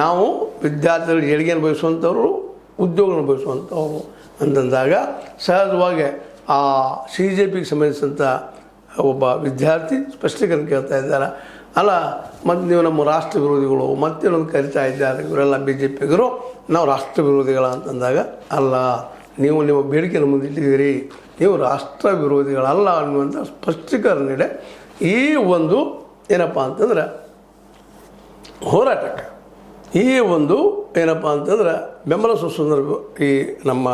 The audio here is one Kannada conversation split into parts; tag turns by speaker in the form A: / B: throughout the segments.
A: ನಾವು ವಿದ್ಯಾರ್ಥಿಗಳು ಏಳಿಗೆಯನ್ನು ಬಯಸುವಂಥವ್ರು, ಉದ್ಯೋಗವನ್ನು ಬಯಸುವಂಥವ್ರು ಅಂತಂದಾಗ ಸಹಜವಾಗಿ ಆ CJPಗೆ ಸಂಬಂಧಿಸಿದಂಥ ಒಬ್ಬ ವಿದ್ಯಾರ್ಥಿ ಸ್ಪಷ್ಟೀಕರಣ ಕೇಳ್ತಾ ಇದ್ದಾರೆ. ಅಲ್ಲ, ಮತ್ತು ನೀವು ನಮ್ಮ ರಾಷ್ಟ್ರ ವಿರೋಧಿಗಳು ಮತ್ತೇನೊಂದು ಕರಿತಾ ಇದ್ದಾರೆ, ಇವರೆಲ್ಲ BJPಗರು ನಾವು ರಾಷ್ಟ್ರ ವಿರೋಧಿಗಳ ಅಂತಂದಾಗ, ಅಲ್ಲ, ನೀವು ನಿಮ್ಮ ಬೇಡಿಕೆಯನ್ನು ಮುಂದಿಟ್ಟಿದ್ದೀರಿ, ನೀವು ರಾಷ್ಟ್ರ ವಿರೋಧಿಗಳಲ್ಲ ಅನ್ನುವಂಥ ಸ್ಪಷ್ಟೀಕರಣ ನೀಡಿ ಈ ಒಂದು ಏನಪ್ಪ ಅಂತಂದ್ರೆ ಹೋರಾಟಕ್ಕೆ, ಈ ಒಂದು ಏನಪ್ಪ ಅಂತಂದ್ರೆ ಬೆಂಬಲ ಸೂಚಿಸುವ ಈ ನಮ್ಮ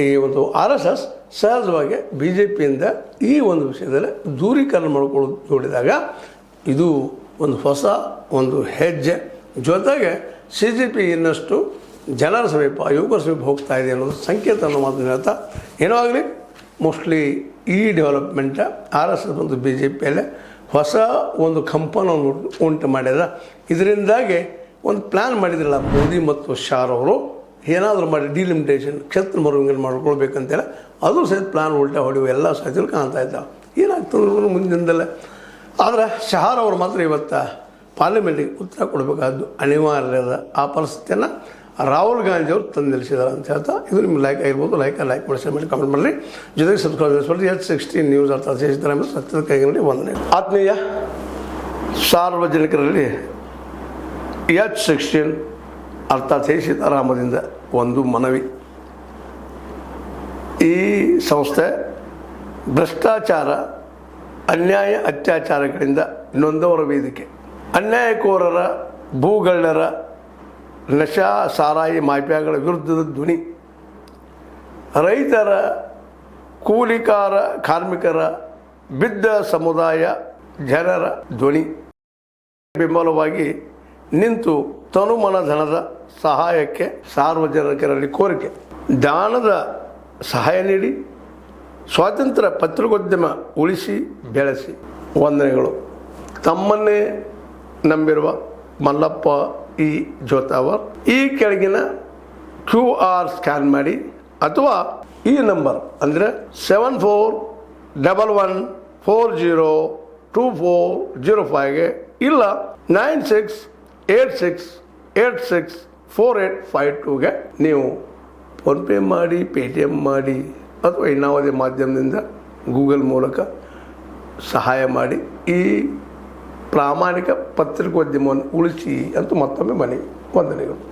A: ಈ ಒಂದು RSS ಸಹಜವಾಗಿ BJPಯಿಂದ ಈ ಒಂದು ವಿಷಯದಲ್ಲಿ ದೂರೀಕರಣ ಮಾಡಿಕೊಳ್ಳೋದು ನೋಡಿದಾಗ ಇದು ಒಂದು ಹೊಸ ಒಂದು ಹೆಜ್ಜೆ, ಜೊತೆಗೆ CJP ಇನ್ನಷ್ಟು ಜನರ ಸಮೀಪ, ಯುವಕರ ಸಮೀಪ ಹೋಗ್ತಾ ಇದೆ ಅನ್ನೋದು ಸಂಕೇತ ಅನ್ನೋ ಮಾತನ್ನು ಹೇಳ್ತಾ, ಏನೋ ಆಗಲಿ ಮೋಸ್ಟ್ಲಿ ಈ ಡೆವಲಪ್ಮೆಂಟ್ RSS ಮತ್ತು BJPಯಲ್ಲೇ ಹೊಸ ಒಂದು ಕಂಪನವನ್ನು ಉಂಟು ಮಾಡಿದ. ಇದರಿಂದಾಗಿ ಒಂದು ಪ್ಲ್ಯಾನ್ ಮಾಡಿದ್ರಲ್ಲ ಮೋದಿ ಮತ್ತು ಶಾರ್ ಅವರು, ಏನಾದರೂ ಮಾಡಿ ಡಿಲಿಮಿಟೇಷನ್ ಕ್ಷೇತ್ರ ಮರುವಿಂಗಡಣೆ ಮಾಡ್ಕೊಳ್ಬೇಕಂತೇಳಿ ಅದು ಸಹಿತ ಪ್ಲ್ಯಾನ್ ಉಲ್ಟಾ ಹೊಡೆಯುವ ಎಲ್ಲ ಸಾಧ್ಯಗಳು ಕಾಣ್ತಾ ಇದ್ದಾವೆ. ಏನಾಗ್ತದೆ ಮುಂದಿನದಲ್ಲೇ. ಆದರೆ ಶಹಾರ್ ಅವರು ಮಾತ್ರ ಇವತ್ತು ಪಾರ್ಲಿಮೆಂಟಿಗೆ ಉತ್ತರ ಕೊಡಬೇಕಾದ್ದು ಅನಿವಾರ್ಯದ ಆ ಪರಿಸ್ಥಿತಿಯನ್ನು ರಾಹುಲ್ ಗಾಂಧಿ ಅವರು ತಂದು ನಿಲ್ಲಿಸಿದ್ದಾರೆ ಅಂತ ಹೇಳ್ತಾ, ಇದು ನಿಮ್ಗೆ ಲೈಕ್ ಆಗಿರ್ಬೋದು. ಲೈಕ್ ಮಾಡಿ, ಶೇರ್ ಮಾಡಿ, ಕಮೆಂಟ್ ಮಾಡಿರಿ. ಜೊತೆಗೆ ಸಬ್ಸ್ಕ್ರೈಬ್ ಮಾಡಿ. H16 ನ್ಯೂಸ್ ಅರ್ಥ ಸೇರಿಸಿದ್ದಾರೆ ಎಂಬ ಸತ್ಯದ ಕೈಗೊಂಡು ವಂದನೆ. ಆತ್ಮೀಯ ಸಾರ್ವಜನಿಕರಲ್ಲಿ H16 ಅರ್ಥಾತ್ ಸೀತಾರಾಮದಿಂದ ಒಂದು ಮನವಿ. ಈ ಸಂಸ್ಥೆ ಭ್ರಷ್ಟಾಚಾರ, ಅನ್ಯಾಯ, ಅತ್ಯಾಚಾರಗಳಿಂದ ನೊಂದವರ ವೇದಿಕೆ, ಅನ್ಯಾಯಕೋರರ, ಭೂಗಳ್ಳರ, ನಶಾ ಸಾರಾಯಿ ಮಾಫಿಯಾಗಳ ವಿರುದ್ಧದ ಧ್ವನಿ, ರೈತರ, ಕೂಲಿಕಾರ, ಕಾರ್ಮಿಕರ, ಬಿದ್ದ ಸಮುದಾಯ ಜನರ ಧ್ವನಿ ಬೆಂಬಲವಾಗಿ ನಿಂತು ತನುಮನ ಧನದ ಸಹಾಯಕ್ಕೆ ಸಾರ್ವಜನಿಕರಲ್ಲಿ ಕೋರಿಕೆ. ದಾನದ ಸಹಾಯ ನೀಡಿ ಸ್ವಾತಂತ್ರ್ಯ ಪತ್ರಿಕೋದ್ಯಮ ಉಳಿಸಿ ಬೆಳೆಸಿ. ವಂದನೆಗಳು. ತಮ್ಮನ್ನೇ ನಂಬಿರುವ ಮಲ್ಲಪ್ಪ ಇ ಜೋತಾವರ್. ಈ ಕೆಳಗಿನ QR ಸ್ಕ್ಯಾನ್ ಮಾಡಿ ಅಥವಾ ಈ ನಂಬರ್ ಅಂದರೆ 7411402405ಗೆ ಇಲ್ಲ 9686864852ಗೆ ನೀವು ಫೋನ್ಪೇ ಮಾಡಿ, ಪೇಟಿಎಮ್ ಮಾಡಿ ಅಥವಾ ಇನ್ನಾವುದೇ ಮಾಧ್ಯಮದಿಂದ ಗೂಗಲ್ ಮೂಲಕ ಸಹಾಯ ಮಾಡಿ ಈ ಪ್ರಾಮಾಣಿಕ ಪತ್ರಿಕೋದ್ಯಮವನ್ನು ಉಳಿಸಿ ಅಂತ ಮತ್ತೊಮ್ಮೆ ಮನವಿ. ವಂದನೆಗಳು.